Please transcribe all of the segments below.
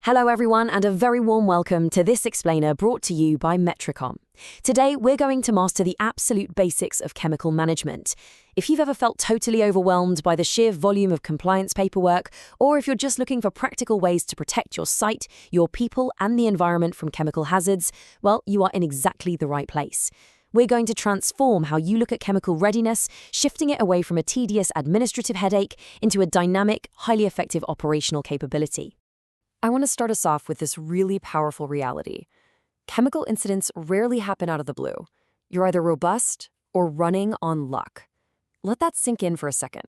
Hello everyone and a very warm welcome to this explainer brought to you by Metricom. Today we're going to master the absolute basics of chemical management. If you've ever felt totally overwhelmed by the sheer volume of compliance paperwork, or if you're just looking for practical ways to protect your site, your people and the environment from chemical hazards, well, you are in exactly the right place. We're going to transform how you look at chemical readiness, shifting it away from a tedious administrative headache into a dynamic, highly effective operational capability. I want to start us off with this really powerful reality. Chemical incidents rarely happen out of the blue. You're either robust or running on luck. Let that sink in for a second.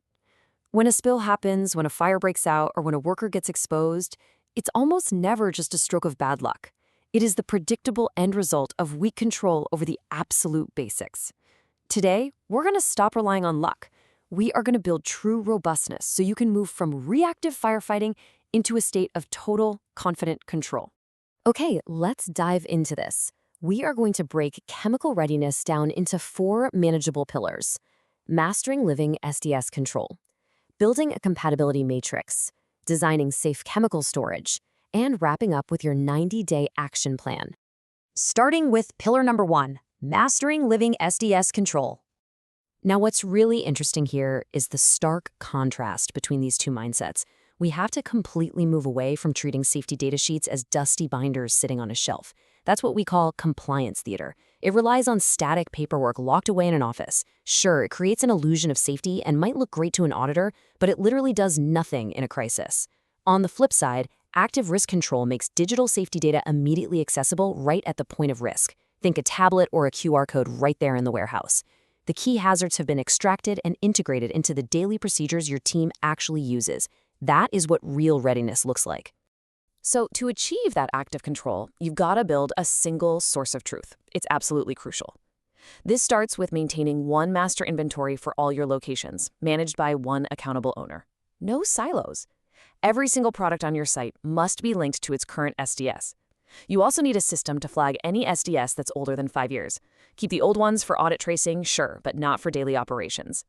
When a spill happens, when a fire breaks out, or when a worker gets exposed, it's almost never just a stroke of bad luck. It is the predictable end result of weak control over the absolute basics. Today, we're going to stop relying on luck. We are going to build true robustness so you can move from reactive firefighting into a state of total, confident control. Okay, let's dive into this. We are going to break chemical readiness down into 4 manageable pillars: mastering living SDS control, building a compatibility matrix, designing safe chemical storage, and wrapping up with your 90-day action plan. Starting with pillar number 1, mastering living SDS control. Now, what's really interesting here is the stark contrast between these two mindsets. We have to completely move away from treating safety data sheets as dusty binders sitting on a shelf. That's what we call compliance theater. It relies on static paperwork locked away in an office. Sure, it creates an illusion of safety and might look great to an auditor, but it literally does nothing in a crisis. On the flip side, active risk control makes digital safety data immediately accessible right at the point of risk. Think a tablet or a QR code right there in the warehouse. The key hazards have been extracted and integrated into the daily procedures your team actually uses. That is what real readiness looks like. So to achieve that active control, you've got to build a single source of truth. It's absolutely crucial. This starts with maintaining one master inventory for all your locations, managed by one accountable owner. No silos. Every single product on your site must be linked to its current SDS. You also need a system to flag any SDS that's older than 5 years. Keep the old ones for audit tracing, sure, but not for daily operations.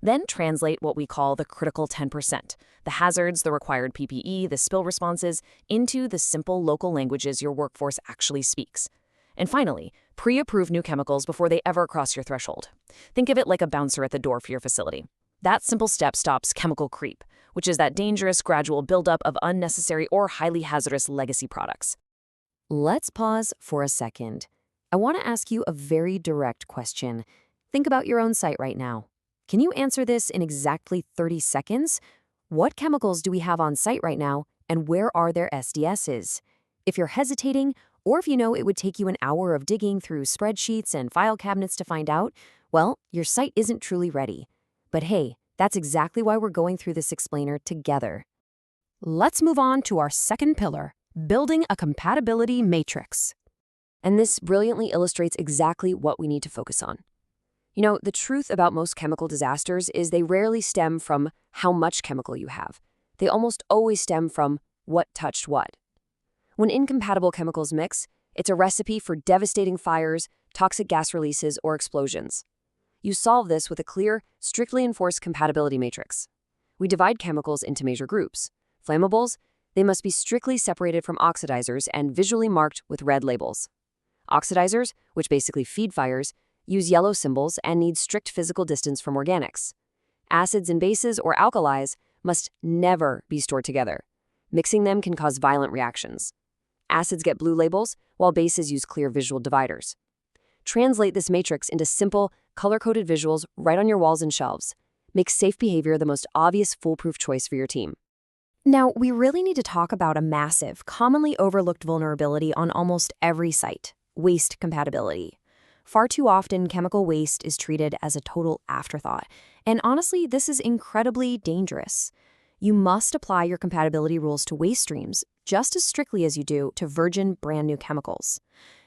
Then translate what we call the critical 10%, the hazards, the required PPE, the spill responses, into the simple local languages your workforce actually speaks. And finally, pre-approve new chemicals before they ever cross your threshold. Think of it like a bouncer at the door for your facility. That simple step stops chemical creep, which is that dangerous gradual buildup of unnecessary or highly hazardous legacy products. Let's pause for a second. I want to ask you a very direct question. Think about your own site right now. Can you answer this in exactly 30 seconds? What chemicals do we have on site right now, and where are their SDSs? If you're hesitating, or if you know it would take you an hour of digging through spreadsheets and file cabinets to find out, well, your site isn't truly ready. But hey, that's exactly why we're going through this explainer together. Let's move on to our second pillar, building a compatibility matrix. And this brilliantly illustrates exactly what we need to focus on. You know, the truth about most chemical disasters is they rarely stem from how much chemical you have. They almost always stem from what touched what. When incompatible chemicals mix, it's a recipe for devastating fires, toxic gas releases, or explosions. You solve this with a clear, strictly enforced compatibility matrix. We divide chemicals into major groups. Flammables, they must be strictly separated from oxidizers and visually marked with red labels. Oxidizers, which basically feed fires, use yellow symbols and need strict physical distance from organics. Acids and bases or alkalis must never be stored together. Mixing them can cause violent reactions. Acids get blue labels, while bases use clear visual dividers. Translate this matrix into simple, color-coded visuals right on your walls and shelves. Make safe behavior the most obvious, foolproof choice for your team. Now, we really need to talk about a massive, commonly overlooked vulnerability on almost every site: waste compatibility. Far too often, chemical waste is treated as a total afterthought, and honestly, this is incredibly dangerous. You must apply your compatibility rules to waste streams just as strictly as you do to virgin, brand new chemicals.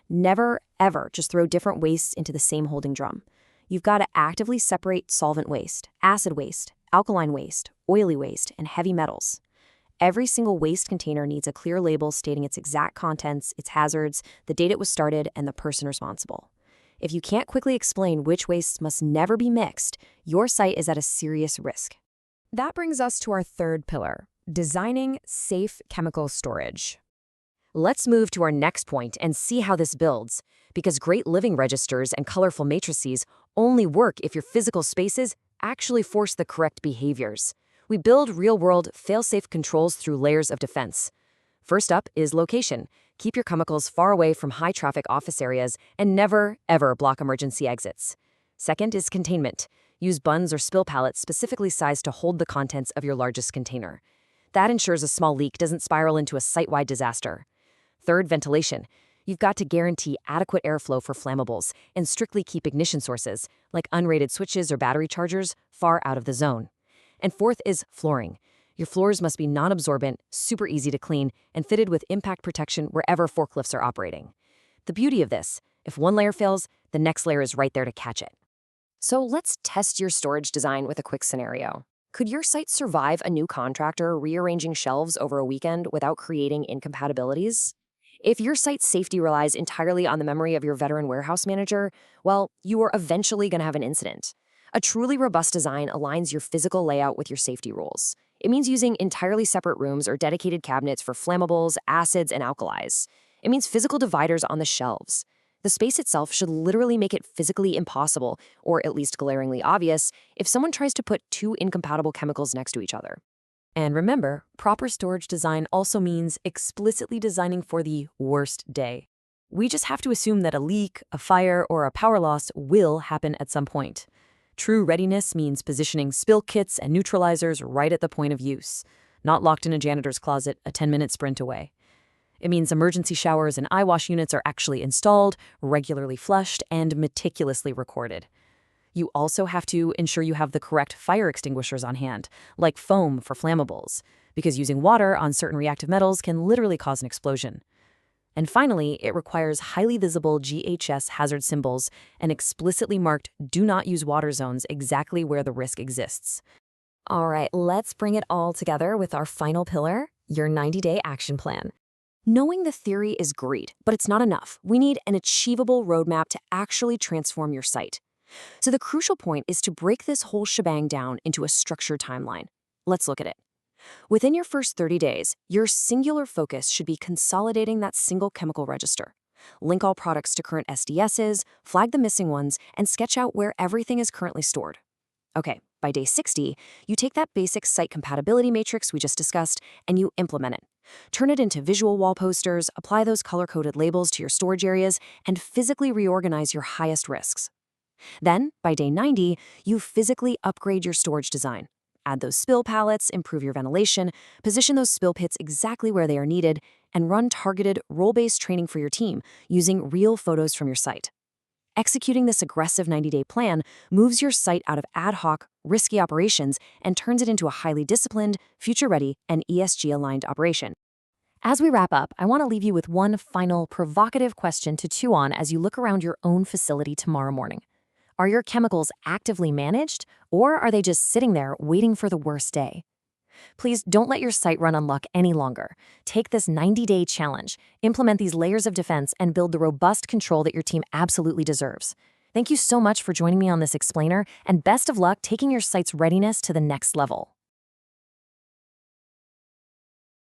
Never, ever just throw different wastes into the same holding drum. You've got to actively separate solvent waste, acid waste, alkaline waste, oily waste, and heavy metals. Every single waste container needs a clear label stating its exact contents, its hazards, the date it was started, and the person responsible. If you can't quickly explain which wastes must never be mixed, your site is at a serious risk. That brings us to our third pillar, designing safe chemical storage. Let's move to our next point and see how this builds, because great living registers and colorful matrices only work if your physical spaces actually force the correct behaviors. We build real-world, fail-safe controls through layers of defense. First up is location. Keep your chemicals far away from high-traffic office areas and never, ever block emergency exits. Second is containment. Use buns or spill pallets specifically sized to hold the contents of your largest container. That ensures a small leak doesn't spiral into a site-wide disaster. Third, ventilation. You've got to guarantee adequate airflow for flammables and strictly keep ignition sources, like unrated switches or battery chargers, far out of the zone. And fourth is flooring. Your floors must be non-absorbent, super easy to clean, and fitted with impact protection wherever forklifts are operating. The beauty of this, if one layer fails, the next layer is right there to catch it. So let's test your storage design with a quick scenario. Could your site survive a new contractor rearranging shelves over a weekend without creating incompatibilities? If your site's safety relies entirely on the memory of your veteran warehouse manager, well, you are eventually going to have an incident. A truly robust design aligns your physical layout with your safety rules. It means using entirely separate rooms or dedicated cabinets for flammables, acids, and alkalis. It means physical dividers on the shelves. The space itself should literally make it physically impossible, or at least glaringly obvious, if someone tries to put two incompatible chemicals next to each other. And remember, proper storage design also means explicitly designing for the worst day. We just have to assume that a leak, a fire, or a power loss will happen at some point. True readiness means positioning spill kits and neutralizers right at the point of use, not locked in a janitor's closet a 10-minute sprint away. It means emergency showers and eye wash units are actually installed, regularly flushed, and meticulously recorded. You also have to ensure you have the correct fire extinguishers on hand, like foam for flammables, because using water on certain reactive metals can literally cause an explosion. And finally, it requires highly visible GHS hazard symbols and explicitly marked "Do not use water" zones exactly where the risk exists. All right, let's bring it all together with our final pillar, your 90-day action plan. Knowing the theory is great, but it's not enough. We need an achievable roadmap to actually transform your site. So the crucial point is to break this whole shebang down into a structured timeline. Let's look at it. Within your first 30 days, your singular focus should be consolidating that single chemical register. Link all products to current SDSs, flag the missing ones, and sketch out where everything is currently stored. Okay, by day 60, you take that basic site compatibility matrix we just discussed and you implement it. Turn it into visual wall posters, apply those color-coded labels to your storage areas, and physically reorganize your highest risks. Then, by day 90, you physically upgrade your storage design. Add those spill pallets, improve your ventilation, position those spill pits exactly where they are needed, and run targeted, role-based training for your team using real photos from your site. Executing this aggressive 90-day plan moves your site out of ad hoc, risky operations and turns it into a highly disciplined, future-ready, and ESG-aligned operation. As we wrap up, I want to leave you with one final provocative question to chew on as you look around your own facility tomorrow morning. Are your chemicals actively managed, or are they just sitting there waiting for the worst day? Please don't let your site run on luck any longer. Take this 90-day challenge, implement these layers of defense, and build the robust control that your team absolutely deserves. Thank you so much for joining me on this explainer, and best of luck taking your site's readiness to the next level.